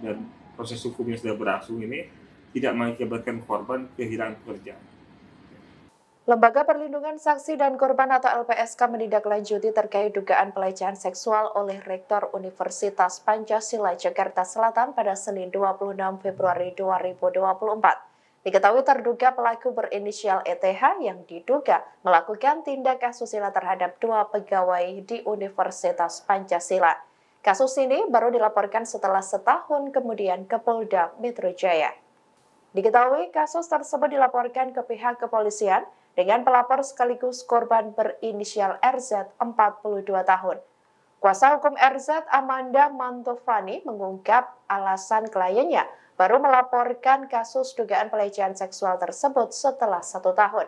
dan proses hukum yang sudah berlangsung ini tidak mengakibatkan korban kehilangan pekerjaan. Lembaga Perlindungan Saksi dan Korban atau LPSK menindaklanjuti terkait dugaan pelecehan seksual oleh Rektor Universitas Pancasila Jakarta Selatan pada Senin 26 Februari 2024. Diketahui terduga pelaku berinisial ETH yang diduga melakukan tindak asusila terhadap 2 pegawai di Universitas Pancasila. Kasus ini baru dilaporkan setelah setahun kemudian ke Polda Metro Jaya. Diketahui kasus tersebut dilaporkan ke pihak kepolisian dengan pelapor sekaligus korban berinisial RZ 42 tahun. Kuasa hukum RZ Amanda Mantovani mengungkap alasan kliennya baru melaporkan kasus dugaan pelecehan seksual tersebut setelah 1 tahun.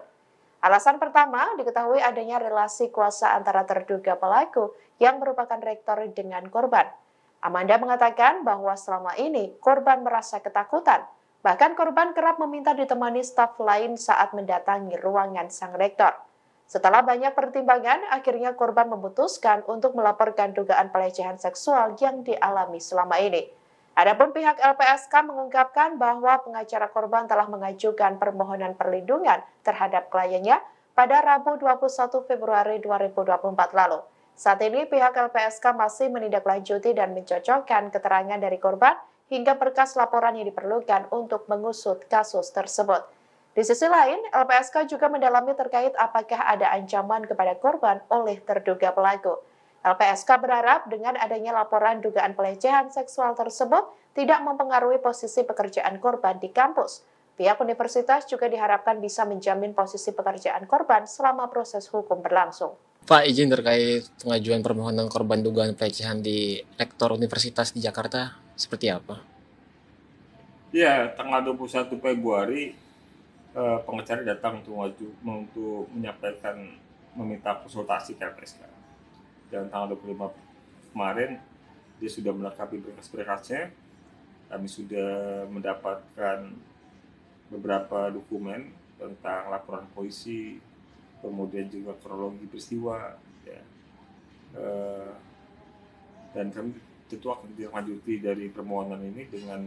Alasan pertama diketahui adanya relasi kuasa antara terduga pelaku yang merupakan rektor dengan korban. Amanda mengatakan bahwa selama ini korban merasa ketakutan. Bahkan korban kerap meminta ditemani staf lain saat mendatangi ruangan sang rektor. Setelah banyak pertimbangan, akhirnya korban memutuskan untuk melaporkan dugaan pelecehan seksual yang dialami selama ini. Adapun pihak LPSK mengungkapkan bahwa pengacara korban telah mengajukan permohonan perlindungan terhadap kliennya pada Rabu 21 Februari 2024 lalu. Saat ini pihak LPSK masih menindaklanjuti dan mencocokkan keterangan dari korban hingga berkas laporan yang diperlukan untuk mengusut kasus tersebut. Di sisi lain, LPSK juga mendalami terkait apakah ada ancaman kepada korban oleh terduga pelaku. LPSK berharap dengan adanya laporan dugaan pelecehan seksual tersebut tidak mempengaruhi posisi pekerjaan korban di kampus. Pihak universitas juga diharapkan bisa menjamin posisi pekerjaan korban selama proses hukum berlangsung. Pak, izin terkait pengajuan permohonan korban dugaan pelecehan di Rektor Universitas di Jakarta, seperti apa? Ya, tanggal 21 Februari pengacara datang untuk menyampaikan meminta konsultasi ke LPSK. Dan tanggal 25 kemarin dia sudah melengkapi berkas-berkasnya. Kami sudah mendapatkan beberapa dokumen tentang laporan polisi, kemudian juga kronologi peristiwa, ya. Dan kami tentu akan lanjuti dari permohonan ini dengan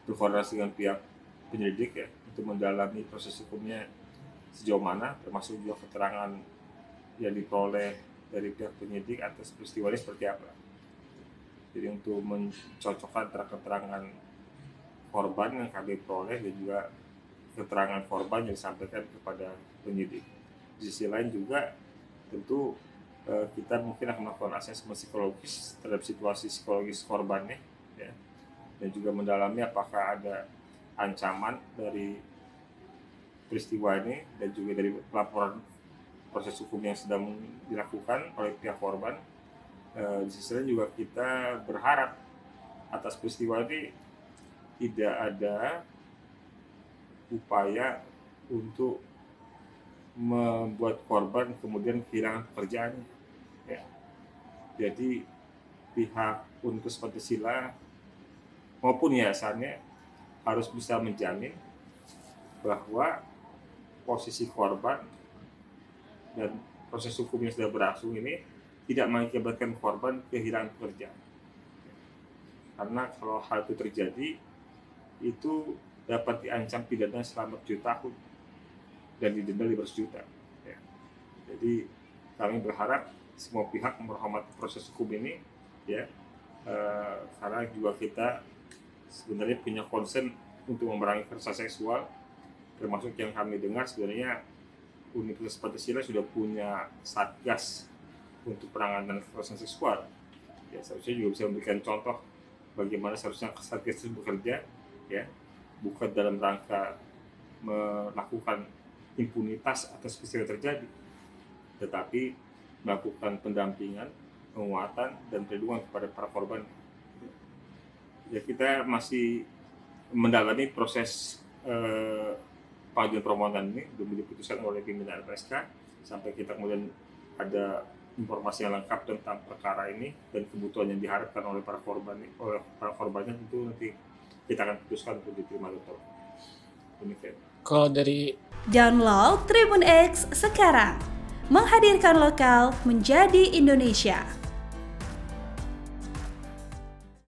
berkoordinasi dengan pihak penyelidik ya untuk mendalami proses hukumnya sejauh mana, termasuk juga keterangan yang diperoleh dari pihak penyidik atas peristiwa ini seperti apa. Jadi untuk mencocokkan antara keterangan korban yang kami peroleh dan juga keterangan korban yang disampaikan kepada penyidik. Di sisi lain juga tentu kita mungkin akan melakukan asesmen psikologis terhadap situasi psikologis korbannya, ya, dan juga mendalami apakah ada ancaman dari peristiwa ini dan juga dari laporan proses hukum yang sedang dilakukan oleh pihak korban. Di sisi lain juga kita berharap atas peristiwa ini tidak ada upaya untuk membuat korban kemudian kehilangan pekerjaannya. Ya. Jadi pihak Universitas Pancasila maupun yayasannya harus bisa menjamin bahwa posisi korban dan proses hukum yang sudah berlangsung ini tidak mengakibatkan korban kehilangan pekerjaan. Karena kalau hal itu terjadi, itu dapat diancam pidana selama 7 tahun dan didenda 500 juta. Ya. Jadi kami berharap semua pihak menghormati proses hukum ini, ya, karena juga kita sebenarnya punya concern untuk memerangi kekerasan seksual, termasuk yang kami dengar sebenarnya Universitas Pancasila sudah punya satgas untuk penanganan kekerasan seksual. Ya, seharusnya juga bisa memberikan contoh bagaimana seharusnya satgas itu bekerja, ya, bukan dalam rangka melakukan impunitas atas peristiwa terjadi, tetapi melakukan pendampingan, penguatan, dan perlindungan kepada para korban. Ya, kita masih mendalami proses pengajuan permohonan ini belum diputuskan oleh pimpinan LPSK sampai kita kemudian ada informasi yang lengkap tentang perkara ini dan kebutuhan yang diharapkan oleh para korbannya tentu nanti kita akan putuskan untuk diterima atau demikian. Kalau dari Download Tribun X sekarang, menghadirkan lokal menjadi Indonesia.